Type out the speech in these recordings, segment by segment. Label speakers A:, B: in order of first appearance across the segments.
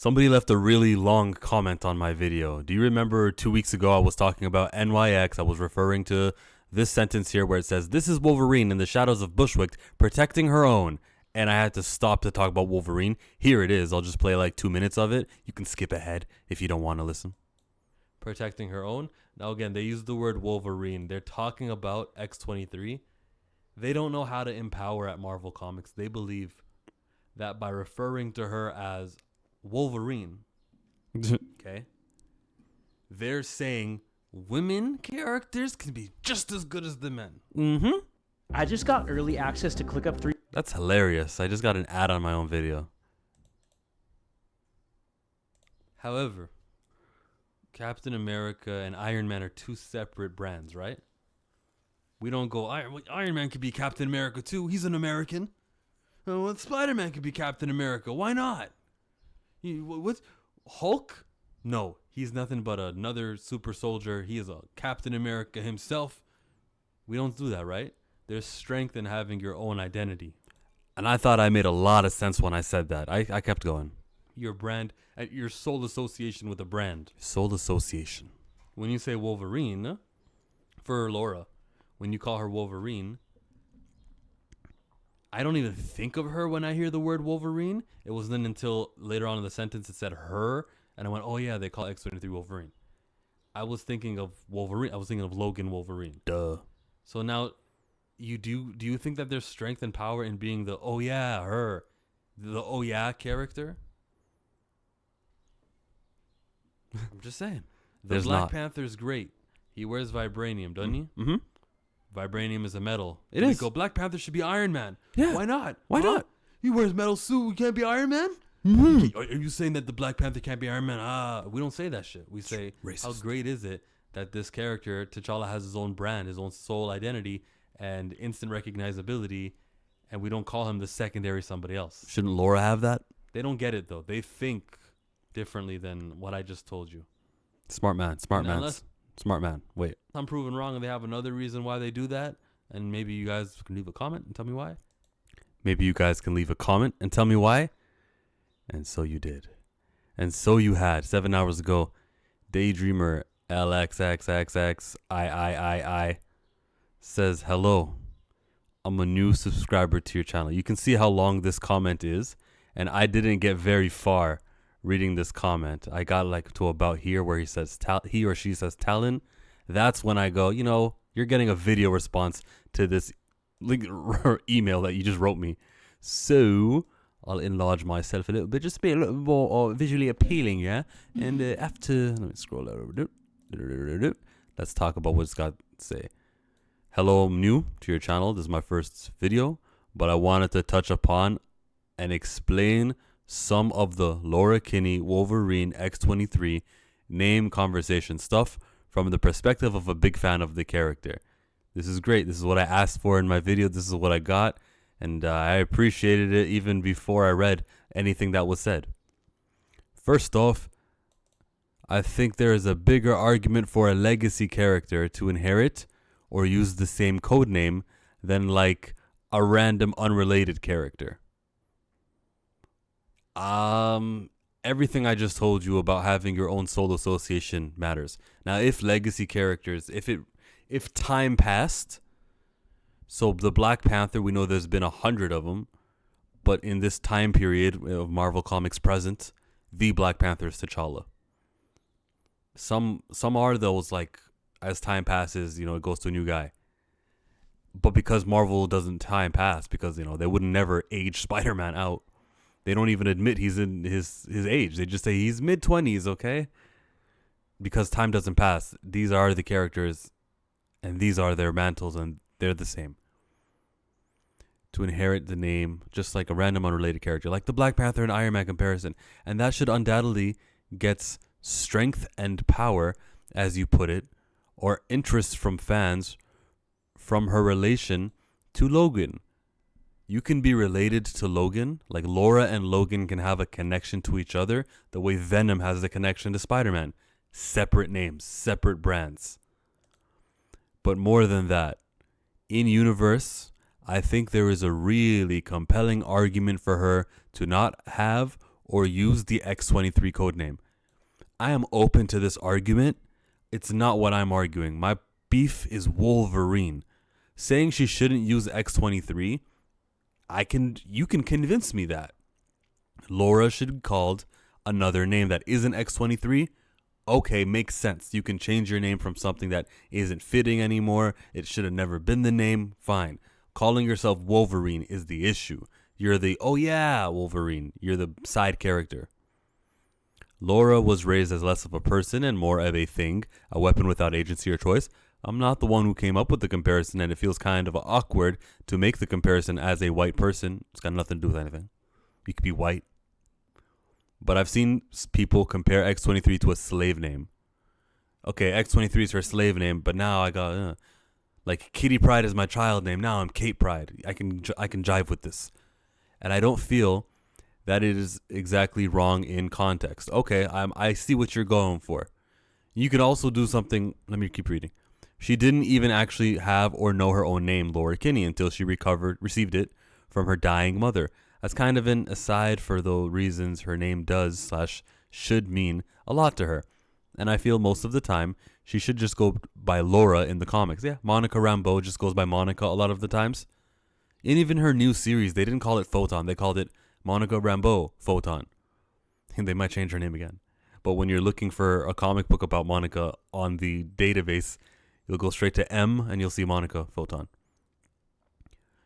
A: Somebody left a really long comment on my video. Do you remember 2 weeks ago I was talking about NYX? I was referring to this sentence here where it says, "This is Wolverine in the shadows of Bushwick protecting her own." And I had to stop to talk about Wolverine. Here it is. I'll just play like 2 minutes of it. You can skip ahead if you don't want to listen. Protecting her own. Now again, they use the word Wolverine. They're talking about X-23. They don't know how to empower at Marvel Comics. They believe that by referring to her as Wolverine, okay, they're saying women characters can be just as good as the men.
B: I just got early access to ClickUp 3.
A: That's hilarious. I just got an ad on my own video. However, Captain America and Iron Man are two separate brands, right? We don't go, Iron Man could be Captain America too. He's an American. Well, Spider-Man could be Captain America. Why not? What's Hulk? No, he's nothing but another super soldier. He is a Captain America himself. We don't do that, right? There's strength in having your own identity. And I thought I made a lot of sense when I said that. I kept going. Your brand, your soul association with a brand. Soul association. When you say Wolverine, for Laura, when you call her Wolverine, I don't even think of her when I hear the word Wolverine. It wasn't until later on in the sentence it said her, and I went, oh yeah, they call X-23 Wolverine. I was thinking of Wolverine. I was thinking of Logan Wolverine. Duh. So now, do you think that there's strength and power in being the oh yeah her, the oh yeah character? I'm just saying. The Black Panther's great. He wears vibranium, doesn't he? Mm-hmm. Vibranium is a metal. It is. Go, Black Panther should be Iron Man. Yeah. Why not? Why not? He wears metal suit. He can't be Iron Man? Mm-hmm. Are you saying that the Black Panther can't be Iron Man? We don't say that shit. We say, racist. How great is it that this character, T'Challa, has his own brand, his own soul identity, and instant recognizability, and we don't call him the secondary somebody else. Shouldn't Laura have that? They don't get it, though. They think differently than what I just told you. Smart man. Smart man. Wait. I'm proven wrong and they have another reason why they do that. And maybe you guys can leave a comment and tell me why. And so you did. And so you had. 7 hours ago, Daydreamer LXXXXIIII says, hello. I'm a new subscriber to your channel. You can see how long this comment is. And I didn't get very far reading this comment. I got like to about here where he says he or she says Talon. That's when I go, you're getting a video response to this email that you just wrote me. So I'll enlarge myself a little bit, just to be a little more visually appealing, yeah? And after, let me scroll over. Let's talk about what it's got to say. Hello, I'm new to your channel. This is my first video, but I wanted to touch upon and explain some of the Laura Kinney Wolverine X-23 name conversation stuff from the perspective of a big fan of the character. This is great. This is what I asked for in my video. This is what I got. And I appreciated it even before I read anything that was said. First off, I think there is a bigger argument for a legacy character to inherit or use the same code name than like a random unrelated character. Everything I just told you about having your own soul association matters. Now, if legacy characters, if time passed, so the Black Panther, we know there's been 100 of them, but in this time period of Marvel Comics present, the Black Panther is T'Challa. Some are those, like, as time passes, it goes to a new guy. But because Marvel doesn't time pass, because, they would never age Spider-Man out. They don't even admit he's in his age. They just say he's mid-20s, okay? Because time doesn't pass. These are the characters, and these are their mantles, and they're the same. To inherit the name, just like a random unrelated character, like the Black Panther and Iron Man comparison. And that should undoubtedly get strength and power, as you put it, or interest from fans from her relation to Logan. You can be related to Logan, like Laura and Logan can have a connection to each other the way Venom has a connection to Spider-Man. Separate names, separate brands. But more than that, in universe, I think there is a really compelling argument for her to not have or use the X-23 codename. I am open to this argument. It's not what I'm arguing. My beef is Wolverine. Saying she shouldn't use X-23, you can convince me that. Laura should be called another name that isn't X-23. Okay, makes sense. You can change your name from something that isn't fitting anymore. It should have never been the name. Fine. Calling yourself Wolverine is the issue. You're the, oh yeah, Wolverine. You're the side character. Laura was raised as less of a person and more of a thing, a weapon without agency or choice. I'm not the one who came up with the comparison, and it feels kind of awkward to make the comparison as a white person. It's got nothing to do with anything. You could be white. But I've seen people compare X-23 to a slave name. Okay, X-23 is her slave name, but now I got, like, Kitty Pryde is my child name. Now I'm Kate Pryde. I can jive with this. And I don't feel that it is exactly wrong in context. Okay, I see what you're going for. You could also do something. Let me keep reading. She didn't even actually have or know her own name, Laura Kinney, until she received it from her dying mother. That's kind of an aside for the reasons her name does/should mean a lot to her. And I feel most of the time she should just go by Laura in the comics. Yeah, Monica Rambeau just goes by Monica a lot of the times. In even her new series, they didn't call it Photon. They called it Monica Rambeau Photon. And they might change her name again. But when you're looking for a comic book about Monica on the database, you'll go straight to M and you'll see Monica Photon.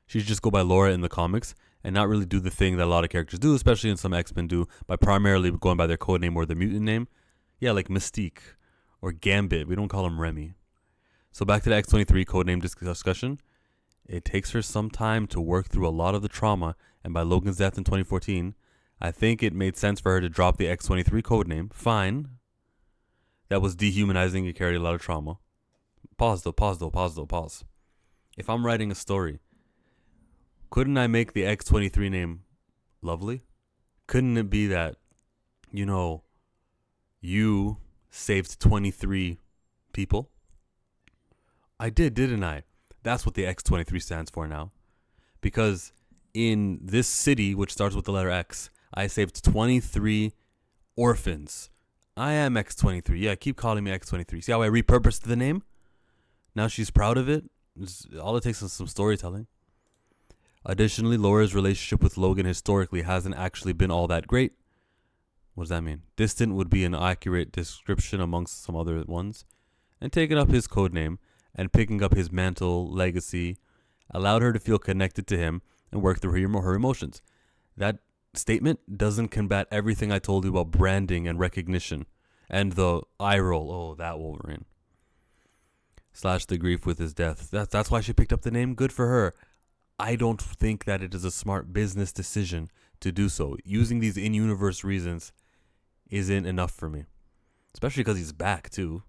A: She should just go by Laura in the comics and not really do the thing that a lot of characters do, especially in some X-Men do, by primarily going by their codename or the mutant name. Yeah, like Mystique or Gambit. We don't call him Remy. So back to the X-23 codename discussion. It takes her some time to work through a lot of the trauma, and by Logan's death in 2014, I think it made sense for her to drop the X-23 codename. Fine. That was dehumanizing. It carried a lot of trauma. Pause. If I'm writing a story, couldn't I make the X-23 name lovely? Couldn't it be that, you saved 23 people? I did, didn't I? That's what the X-23 stands for now. Because in this city, which starts with the letter X, I saved 23 orphans. I am X-23. Yeah, keep calling me X-23. See how I repurposed the name? Now she's proud of it. All it takes is some storytelling. Additionally, Laura's relationship with Logan historically hasn't actually been all that great. What does that mean? Distant would be an accurate description amongst some other ones. And taking up his codename and picking up his mantle legacy allowed her to feel connected to him and work through her emotions. That statement doesn't combat everything I told you about branding and recognition and the eye roll. Oh, that Wolverine. / the grief with his death. That's why she picked up the name. Good for her. I don't think that it is a smart business decision to do so. Using these in-universe reasons isn't enough for me. Especially because he's back, too.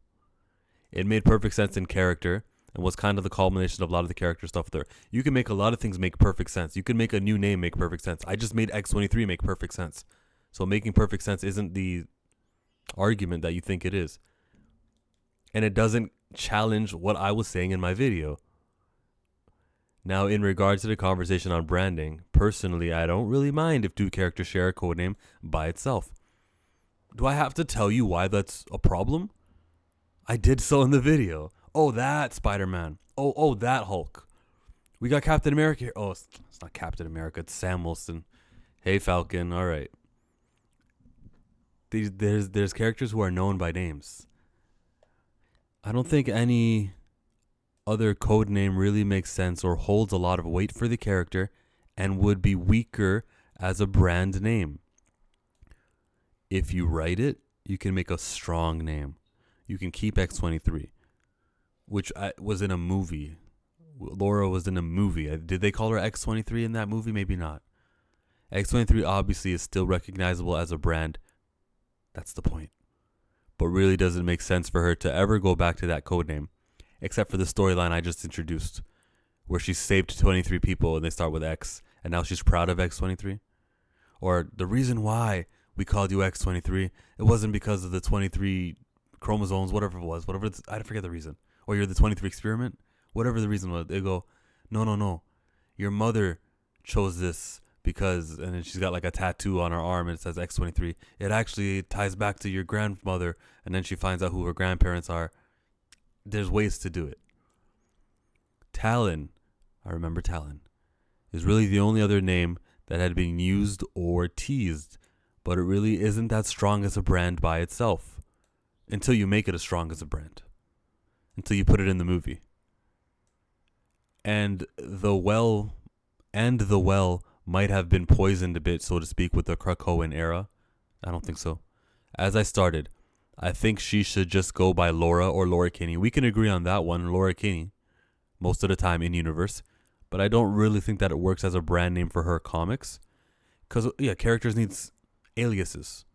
A: It made perfect sense in character and was kind of the culmination of a lot of the character stuff there. You can make a lot of things make perfect sense. You can make a new name make perfect sense. I just made X-23 make perfect sense. So making perfect sense isn't the argument that you think it is. And it doesn't challenge what I was saying in my video. Now, in regards to the conversation on branding, personally, I don't really mind if two characters share a codename by itself. Do I have to tell you why that's a problem? I did so in the video. Oh, that Spider-Man. Oh, that Hulk. We got Captain America here. Oh, it's not Captain America. It's Sam Wilson. Hey, Falcon. All right. There's characters who are known by names. I don't think any other code name really makes sense or holds a lot of weight for the character and would be weaker as a brand name. If you write it, you can make a strong name. You can keep X-23, which was in a movie. Laura was in a movie. Did they call her X-23 in that movie? Maybe not. X-23 obviously is still recognizable as a brand. That's the point. But really doesn't make sense for her to ever go back to that code name, except for the storyline I just introduced, where she saved 23 people and they start with X, and now she's proud of X-23. Or the reason why we called you X-23, it wasn't because of the 23 chromosomes, whatever it was, I forget the reason. Or you're the 23 experiment, whatever the reason was. They go, no. Your mother chose this because, and then she's got like a tattoo on her arm and it says X-23. It actually ties back to your grandmother, and then she finds out who her grandparents are. There's ways to do it. Talon, I remember Talon, is really the only other name that had been used or teased, but it really isn't that strong as a brand by itself until you make it as strong as a brand, until you put it in the movie. And the well might have been poisoned a bit, so to speak, with the Krakoan era. I don't think so. As I started, I think she should just go by Laura or Laura Kinney. We can agree on that one, Laura Kinney, most of the time in universe. But I don't really think that it works as a brand name for her comics. Because, yeah, characters need aliases.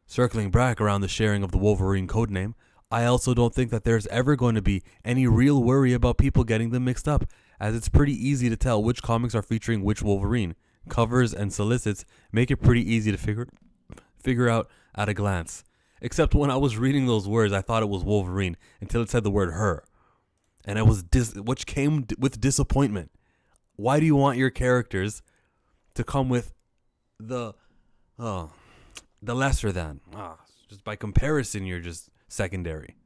A: Circling back around the sharing of the Wolverine codename, I also don't think that there's ever going to be any real worry about people getting them mixed up, as it's pretty easy to tell which comics are featuring which Wolverine. Covers and solicits make it pretty easy to figure out at a glance. Except when I was reading those words, I thought it was Wolverine until it said the word her. And it was which came with disappointment. Why do you want your characters to come with the lesser than? Just by comparison, you're just secondary.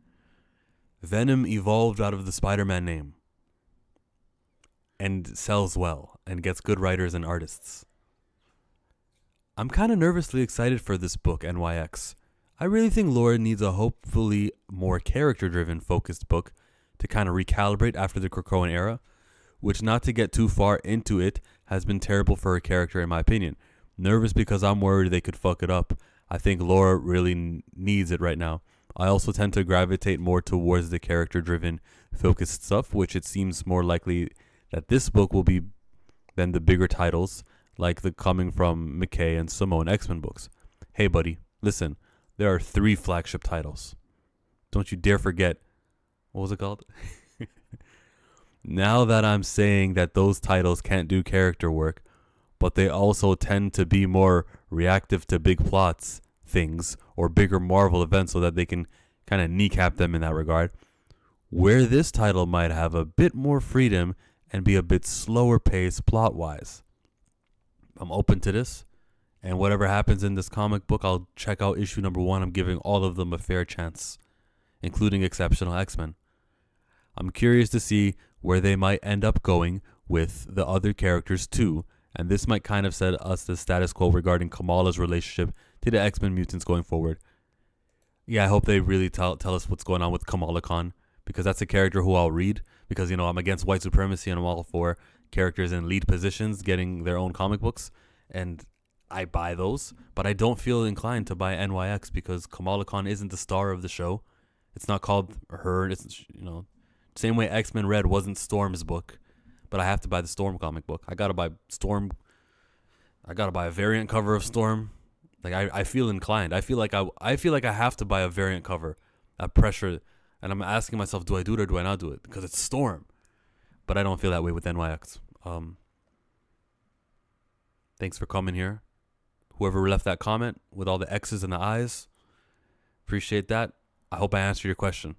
A: Venom evolved out of the Spider-Man name and sells well and gets good writers and artists. I'm kind of nervously excited for this book, NYX. I really think Laura needs a hopefully more character-driven focused book to kind of recalibrate after the Krakoan era, which, not to get too far into it, has been terrible for her character in my opinion. Nervous because I'm worried they could fuck it up. I think Laura really needs it right now. I also tend to gravitate more towards the character-driven focused stuff, which it seems more likely that this book will be than the bigger titles like the coming from McKay and Simone X-Men books. Hey buddy, listen, there are 3 flagship titles. Don't you dare forget. What was it called? Now that I'm saying that those titles can't do character work, but they also tend to be more reactive to big plots, things, or bigger Marvel events so that they can kind of kneecap them in that regard, where this title might have a bit more freedom and be a bit slower paced plot-wise. I'm open to this, and whatever happens in this comic book, I'll check out issue number 1. I'm giving all of them a fair chance, including Exceptional X-Men. I'm curious to see where they might end up going with the other characters too, and this might kind of set us the status quo regarding Kamala's relationship to the X-Men mutants going forward. Yeah, I hope they really tell us what's going on with Kamala Khan, because that's a character who I'll read, because, you know, I'm against white supremacy and I'm all for characters in lead positions getting their own comic books, and I buy those, but I don't feel inclined to buy NYX because Kamala Khan isn't the star of the show. It's not called her. It's, you know, same way X-Men Red wasn't Storm's book, but I have to buy the Storm comic book. I gotta buy Storm. I gotta buy a variant cover of Storm. Like I feel inclined. I feel like I have to buy a variant cover. That pressure, and I'm asking myself, do I do it or do I not do it? Because it's Storm, but I don't feel that way with NYX. Thanks for coming here. Whoever left that comment with all the X's and the I's, appreciate that. I hope I answered your question.